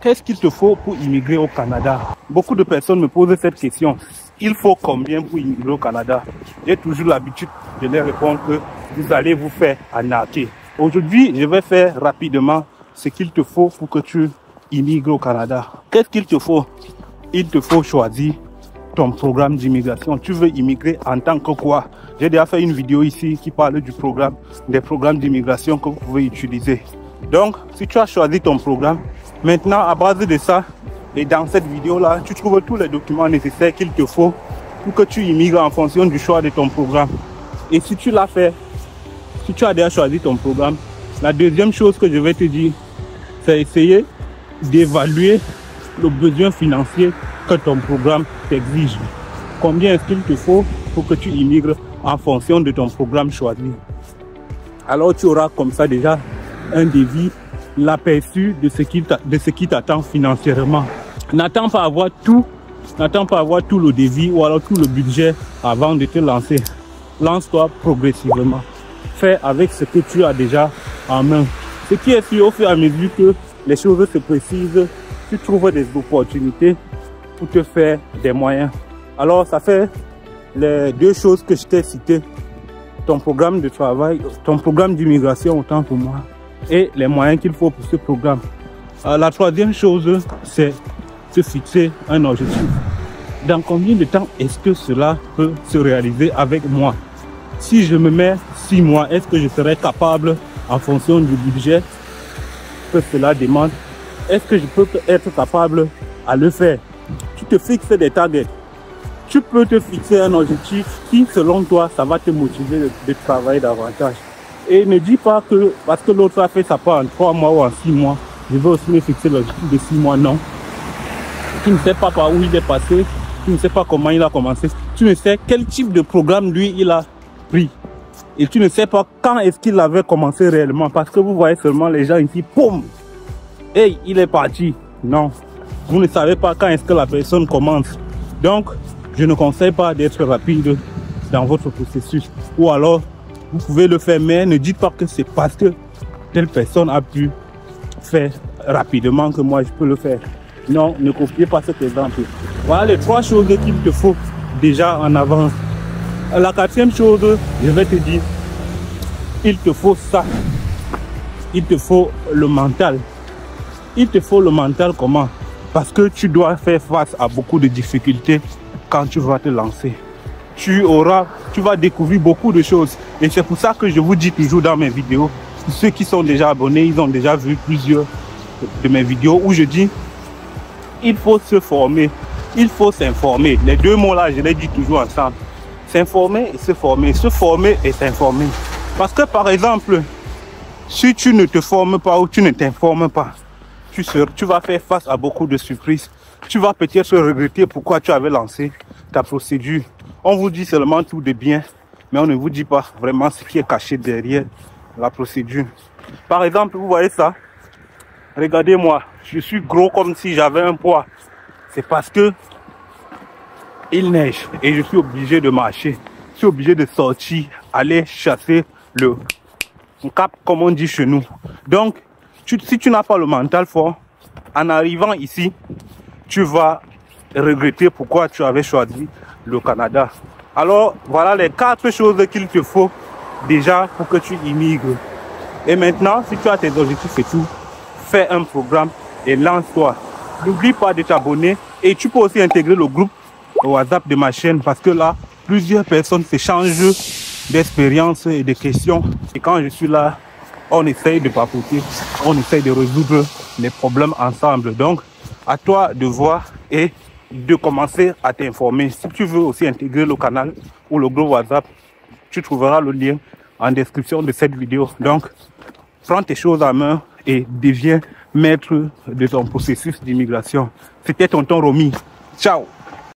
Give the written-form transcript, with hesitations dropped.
Qu'est-ce qu'il te faut pour immigrer au Canada? Beaucoup de personnes me posent cette question. Il faut combien pour immigrer au Canada? J'ai toujours l'habitude de leur répondre que vous allez vous faire arnaquer. Aujourd'hui, je vais faire rapidement ce qu'il te faut pour que tu immigres au Canada. Qu'est-ce qu'il te faut? Il te faut choisir ton programme d'immigration. Tu veux immigrer en tant que quoi? J'ai déjà fait une vidéo ici qui parle du programme, des programmes d'immigration que vous pouvez utiliser. Donc, si tu as choisi ton programme, maintenant, à base de ça, et dans cette vidéo-là, tu trouves tous les documents nécessaires qu'il te faut pour que tu immigres en fonction du choix de ton programme. Et si tu l'as fait, si tu as déjà choisi ton programme, la deuxième chose que je vais te dire, c'est essayer d'évaluer le besoin financier que ton programme t'exige. Combien est-ce qu'il te faut pour que tu immigres en fonction de ton programme choisi? Alors tu auras comme ça déjà un devis, l'aperçu de ce qui t'attend financièrement. N'attends pas avoir tout le devis ou alors tout le budget avant de te lancer. Lance-toi progressivement. Fais avec ce que tu as déjà en main. Ce qui est sûr, au fur et à mesure que les choses se précisent, tu trouves des opportunités pour te faire des moyens. Alors ça fait les deux choses que je t'ai citées. Ton programme de travail, ton programme d'immigration autant pour moi, et les moyens qu'il faut pour ce programme. La troisième chose, c'est se fixer un objectif. Dans combien de temps est-ce que cela peut se réaliser avec moi? Si je me mets 6 mois, est-ce que je serai capable, en fonction du budget que cela demande, est-ce que je peux être capable à le faire? Tu te fixes des targets. Tu peux te fixer un objectif qui, selon toi, ça va te motiver de travailler davantage. Et ne dis pas que parce que l'autre a fait ça pas en 3 mois ou en 6 mois, je vais aussi me fixer l'objectif de 6 mois. Non. Tu ne sais pas par où il est passé, tu ne sais pas comment il a commencé, tu ne sais quel type de programme lui il a pris. Et tu ne sais pas quand est-ce qu'il avait commencé réellement. Parce que vous voyez seulement les gens ici, poum, hey, il est parti. Non, vous ne savez pas quand est-ce que la personne commence. Donc, je ne conseille pas d'être rapide dans votre processus. Ou alors, vous pouvez le faire, mais ne dites pas que c'est parce que telle personne a pu faire rapidement que moi je peux le faire. Non, ne copiez pas cet exemple. Voilà les 3 choses qu'il te faut déjà en avance. La 4e chose, je vais te dire, il te faut ça. Il te faut le mental. Il te faut le mental comment? Parce que tu dois faire face à beaucoup de difficultés quand tu vas te lancer. Tu vas découvrir beaucoup de choses. Et c'est pour ça que je vous dis toujours dans mes vidéos, ceux qui sont déjà abonnés, ils ont déjà vu plusieurs de mes vidéos où je dis, il faut se former, il faut s'informer. Les deux mots là, je les dis toujours ensemble. S'informer et se former. Se former et s'informer. Parce que par exemple, si tu ne te formes pas ou tu ne t'informes pas, tu vas faire face à beaucoup de surprises. Tu vas peut-être regretter pourquoi tu avais lancé ta procédure. On vous dit seulement tout de bien, mais on ne vous dit pas vraiment ce qui est caché derrière la procédure. Par exemple, vous voyez ça? Regardez-moi, je suis gros comme si j'avais un poids. C'est parce que il neige et je suis obligé de marcher. Je suis obligé de sortir, aller chasser le cap, comme on dit chez nous. Donc, si tu n'as pas le mental fort, en arrivant ici, tu vas regretter pourquoi tu avais choisi le Canada. Alors, voilà les 4 choses qu'il te faut déjà pour que tu immigres. Et maintenant, si tu as tes objectifs et tout, fais un programme et lance-toi. N'oublie pas de t'abonner et tu peux aussi intégrer le groupe WhatsApp de ma chaîne parce que là, plusieurs personnes s'échangent d'expériences et de questions. Et quand je suis là, on essaye de papoter, on essaye de résoudre les problèmes ensemble. Donc, à toi de voir et de commencer à t'informer. Si tu veux aussi intégrer le canal ou le groupe WhatsApp, tu trouveras le lien en description de cette vidéo. Donc, prends tes choses en main et deviens maître de ton processus d'immigration. C'était tonton Romy. Ciao!